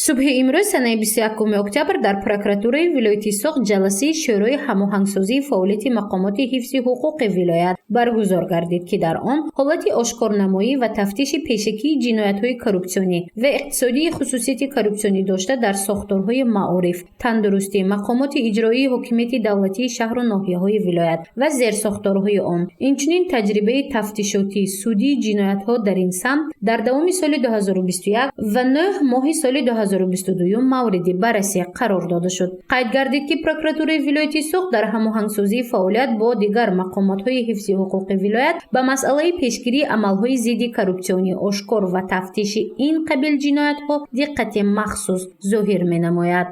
субҳи имрӯз санаи 21 октябр дар прокуратураи вилояти Соғд ҷаласаи шӯрои ҳамоҳангсозии фаъолияти мақомоти ҳифзи ҳуқуқи вилоят баргузор гардид, ки дар он ҳолати ошкорнамоӣ ва тафтиши пешакии ҷиноятҳои коррупсионӣ ва иқтисодии хусусияти коррупсионӣ дошта дар сохторҳои маориф, тандурустӣ, мақомоти иҷроии ҳокимияти давлатии шаҳру ноҳияҳои вилоят ва зерсохторҳои он, инчунин таҷрибаи тафтишотии судии ҷиноятҳо дар ин самт дар давоми соли 2021 ва 9 моҳи соли 2022 мавриди баррасӣ қарор дода шуд. Қайд гардид, ки прокуратураи вилояти Соғд дар ҳамоҳангсозии фаъолият бо дигар мақомотҳои ҳифзи ҳуқуқи вилоят ба масъалаи пешгирии амалҳои зидди коррупсионӣ ошкор ва тафтиши ин қабил ҷиноятҳо диққати махсус зоҳир менамояд.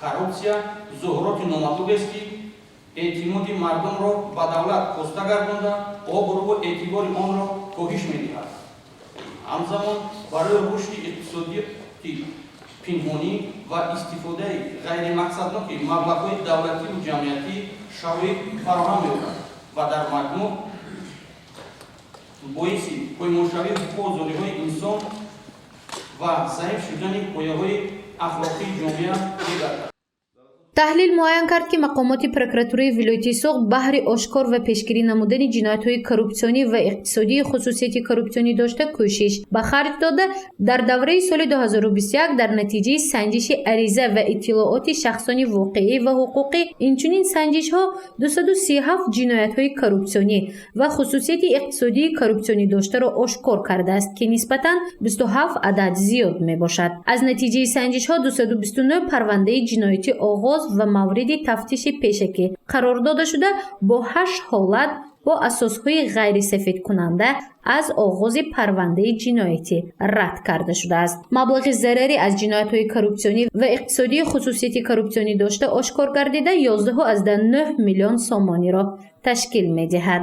Коррупсия зуҳуроти номатлубест, ки эътимоди мардумро ба давлат коста гардонда, обрӯву эътибори онро коҳиш медиҳад. ҳамзамон барои рушди иқтисодиёти пинҳонӣ ва истифодаи ғайримақсадноки маблағҳои давлативу ҷамъиятӣ шароит фароҳам меёбад ва дар маҷмӯъ боиси поймоншавии ҳуқуқу азодиҳои инсон ва заиф шудани пояҳои ахлоқии ҷомеа мегардад. таҳлил муайян кард, ки мақомоти прокуратураи вилояти Соғд баҳри ошкор ва пешгирӣ намудани ҷиноятҳои коррупсионӣ ва иқтисодии хусусияти коррупсионӣ дошта кӯшиш ба харҷ дода, дар давраи соли 2021 дар натиҷаи санҷиши ариза ва иттилооти шахсони воқеӣ ва ҳуқуқӣ, инчунин санҷишҳо 237 ҷиноятҳои коррупсионӣ ва хусусияти иқтисодии коррупсионӣ доштаро ошкор кардааст, ки нисбатан 27 адад зиёд мебошад. Аз натиҷаи санҷишҳо 229 парвандаи ҷиноятӣ оғоз ва мавриди тафтиши пешакӣ қарор дода шуда, бо 8 ҳолат бо асосҳои ғайрисафедкунанда аз оғози парвандаи ҷиноятӣ рад карда шудааст. Маблағи зарари аз ҷиноятҳои коррупсионӣ ва иқтисодии хусусияти коррупсионӣ дошта ошкор гардида 11,9 миллион сомониро ташкил медиҳад.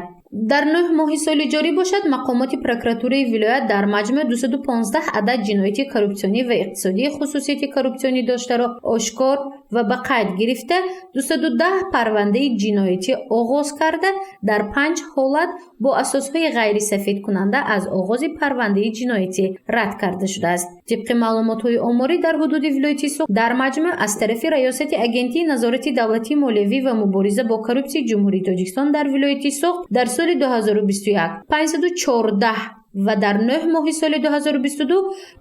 дар 9 моҳи соли ҷорӣ бошад, мақомоти прокуратураи вилоят дар маҷмӯъ 215 адад ҷинояти коррупсионӣ ва иқтисодии хусусияти коррупсионӣ доштаро ошкор ва ба қайд гирифта 210 парвандаи ҷиноятӣ оғоз карда, дар 5 ҳолат бо асосҳои ғайрисафедкунанда аз оғози парвандаи ҷиноятӣ рад карда шудааст. тибқи маълумотҳои оморӣ дар ҳудуди вилояти Соғд дар маҷмӯъ аз тарафи раёсати агентии назорати давлатии молиявӣ ва мубориза бо коррупсияи ҷумҳурии Тоҷикистон дар вилояти Соғд дар соли 2021 514 ва дар 9 моҳи соли 2022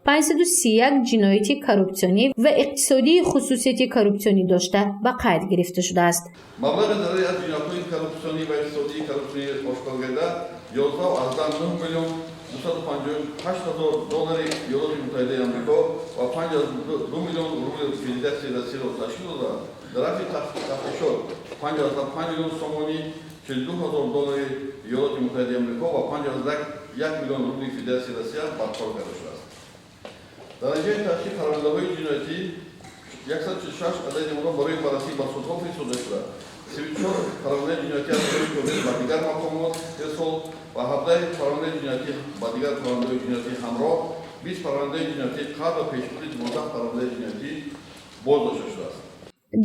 531 ҷинояти коррупсионӣ ва иқтисодии хусусияти коррупсионӣ дошта ба қайд гирифта шудааст. Маблағи зарари аз ҷиноятҳои коррупсионӣ ва иқтисодии коррупсионӣ ошкор гардида 11,9 миллион 258 ҳазор доллари Иёлоти Муттаҳидаи Амрико ва 52 миллион рубли Федератсияи Россияро ташкил дода, тарафи тафтишот 55 миллион сомонӣ 42 ҳазор доллари Иёлоти Муттаҳидаи Амрико ва 51 миллион рубли Федератсияи Россия барпор карда шудааст. Дар натиҷаи ташкил парвандаҳои ҷиноятӣ 146 адади онро барои баррасӣ ба судҳо фиристода шуда, 34 парвандаи ҷиноятӣ аз ҷониби ба дигар мақомот ирсол ва 17 парвандаи ҷиноятӣ ба дигар парвандаҳои ҷиноятӣ ҳамроҳ, 20 парвандаи ҷиноятӣ қабл ва пешбурди 12 парвандаи ҷиноятӣ боз дошта шудааст.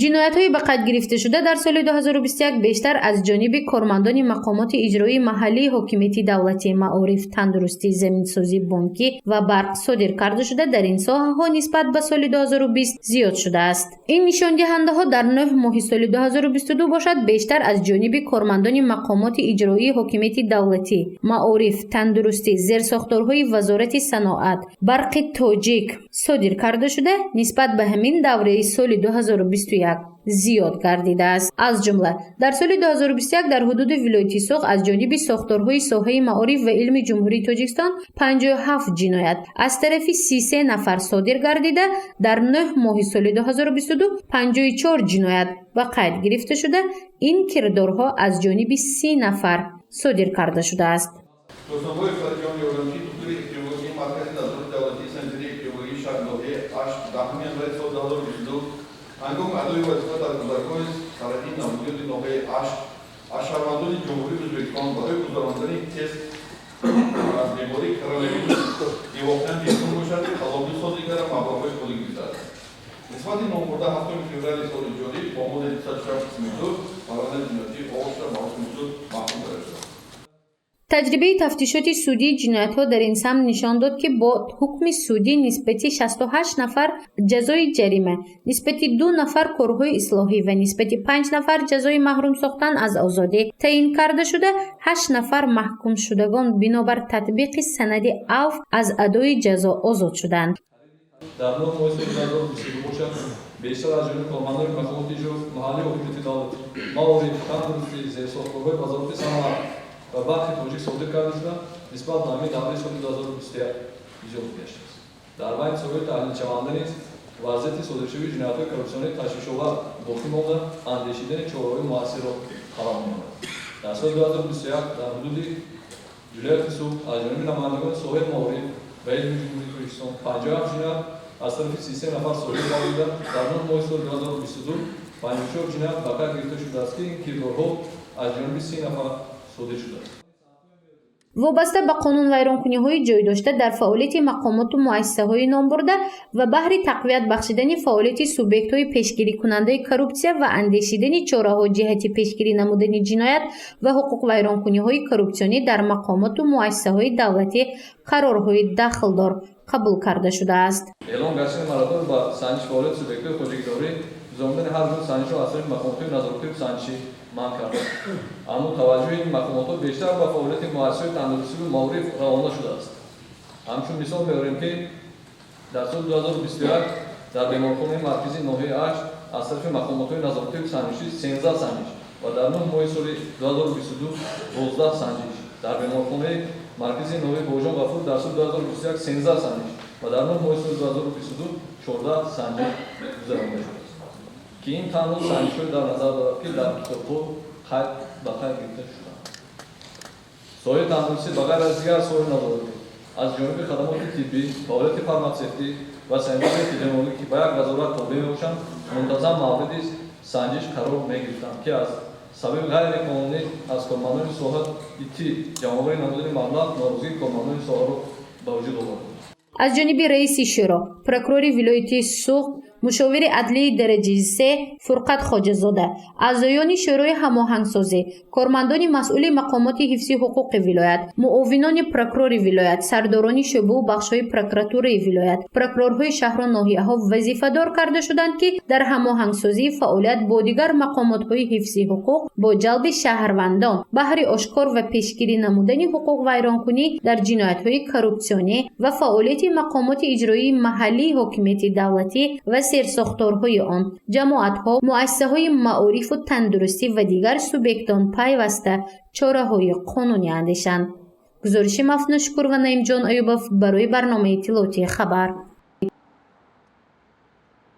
ҷиноятҳои ба қайд гирифташуда дар соли 2021 бештар аз ҷониби кормандони мақомоти иҷроии маҳаллии ҳокимияти давлати маориф, тандурустӣ, заминсозӣ, бонкӣ ва барқ содир карда шуда, дар ин соҳаҳо нисбат ба соли 2020 зиёд шудааст. ин нишондиҳандаҳо дар 9 моҳи соли 2022 бошад, бештар аз ҷониби кормандони мақомоти иҷроии ҳокимияти давлатӣ, маориф, тандурустӣ, зерсохторҳои вазорати саноат, барқи тоҷик содир карда шуда, нисбат ба ҳамин давраи соли 2021 зиёд гардидааст. аз ҷумла дар соли 2021 дар ҳудуди вилояти Соғд аз ҷониби сохторҳои соҳаи маориф ва илми ҷумҳурии Тоҷикистон 57 ҷиноят аз тарафи 33 нафар содир гардида, дар 9 моҳи соли 2022 54 ҷиноят ба қайд гирифта шуда, ин кирдорҳо аз ҷониби 30 нафар содир карда шудааст. ҳангоми адои вазифа дар гузаргоҳи сарадӣ намудиёти ноҳияи аз шаҳрвандони ҷумҳурии Ӯзбекистон барои гузарондани тест аз бемории коронавирус девохтан ҷиҳтон бошад, талоби сози кара маблағҳои худи гирифтааст. нисбати номбурда 7 феврали соли ҷорӣ бо моддаи 264 парвандаи ҷиноятӣ оғоз шуда ба ҳукми суд маҳкум карда шудааст. تجربه تفتیشات سودی جنایت‌ها در این سمت نشان داد که با حکم سودی نسبت 68 نفر جزای جریمه، نسبت 2 نفر کارهای اصلاحی و نسبت 5 نفر جزای محروم ساختن از آزادی تعیین کرده شده. 8 نفر محکوم شدگان بنابر تطبیق سند عفو از ادای جزا آزاد شدند. در نوع موضوع جزا بسیار بیشتر از جمله کارمندان مخابراتی جو محلی حکومتی دولت موارد تندرستی زیرساخت‌های وزارت صنعت و برخی توجیه صادر کرده شده نسبت به همین دهه سال 2021 ایجاد گشته است. در بین سوی تحلیل شونده نیز وضعیت صادرشوی جنایت‌های کورپسیونی تشویش‌آور باقی مانده اندیشیدن چاره‌های مؤثر را خلق می‌کند. در سال 2021 در حدود جلوی صبح از جانب نمایندگان صاحب موارد و علم جمهوری کردستان 57 جنایت از طرف 33 نفر صادر گردیده. در نوع ماه سال 2022 54 جنایت به کار گرفته شده است که این کردارها از جانب 30 نفر صادر شده است. وابسته به قانون ویرانکنی‌های جای داشته در فعالیت مقامات و مؤسسه‌های نام برده و بهر تقویت بخشیدن فعالیت سوبیکت‌های پیشگیری کننده کروپسیا و اندیشیدن چاره‌ها جهت پیشگیری نمودن جنایت و حقوق ویرانکنی‌های کروپسیونی در مقامات و مؤسسه‌های دولتی قرارهای داخلدار قبول کرده شده است. اعلام گشتن مراتب با سنجش فعالیت سوبیکت‌های خودجگداری زمینه هر گونه سنجش را از طریق مقامات نظارتی سنجشی منع کرده. اما توجه این مقامات بیشتر به فعالیت مؤسسات تندرستی و معارف روانه شده است. همچون مثال می‌آوریم که در سال 2021 در بیمارخانه مرکزی ناحیه 8 از طرف مقامات نظارتی و سنجشی 13 سنجش و در 9 ماه سال 2022 12 سنجش، در بیمارخانه مرکزی ناحیه باجان غفور در سال 2021 13 سنجش و در 9 ماه سال 2022 14 سنجش گذرانده شده است که این تنها سنجش‌های در نظر دارد که در کتاب‌ها خط به خط گرفته شده‌اند. سایر تندرستی به غیر از دیگر سایر نظارتی از جانب خدمات طبی، فعالیت فارماسیوتی و صنایع اپیدمیولوژیکی به یک وزارت تابع می‌باشند منتظم موردی سنجش قرار می‌گرفتند که از سبب غیر قانونی از کارمندان ساحت ایتی جمع‌آوری نمودن مبلغ ناراضی کارمندان ساحت را به وجود آورد. از جانب رئیس شورا، پروکرور ولایت سوخت، مشاور عدلی درجه 3 فرقت خواجه‌زاده، اعضایان شورای هماهنگسازی، کارمندان مسئول مقامات حفظی حقوق ولایت، معاونان پروکرور ولایت، سرداران شعبه و بخش‌های پروکراتور ولایت، پروکرورهای شهر و ناحیه‌ها وظیفه‌دار کرده شدند که در هماهنگسازی فعالیت با دیگر مقامات‌های حفظی حقوق با جلب شهروندان بهر آشکار و پیشگیری نمودن حقوق ویرانکنی در جنایت‌های کروپسیونی و فعالیت مقامات اجرایی محلی حاکمیت دولتی و سرساختارهای آن، جماعت‌ها، مؤسسه‌های معارف و تندرستی و دیگر سوبیکتان پیوسته چاره‌های قانونی اندیشند. گزارش مفنوش شکور و نعیم جان ایوبов برای برنامه اطلاعاتی خبر.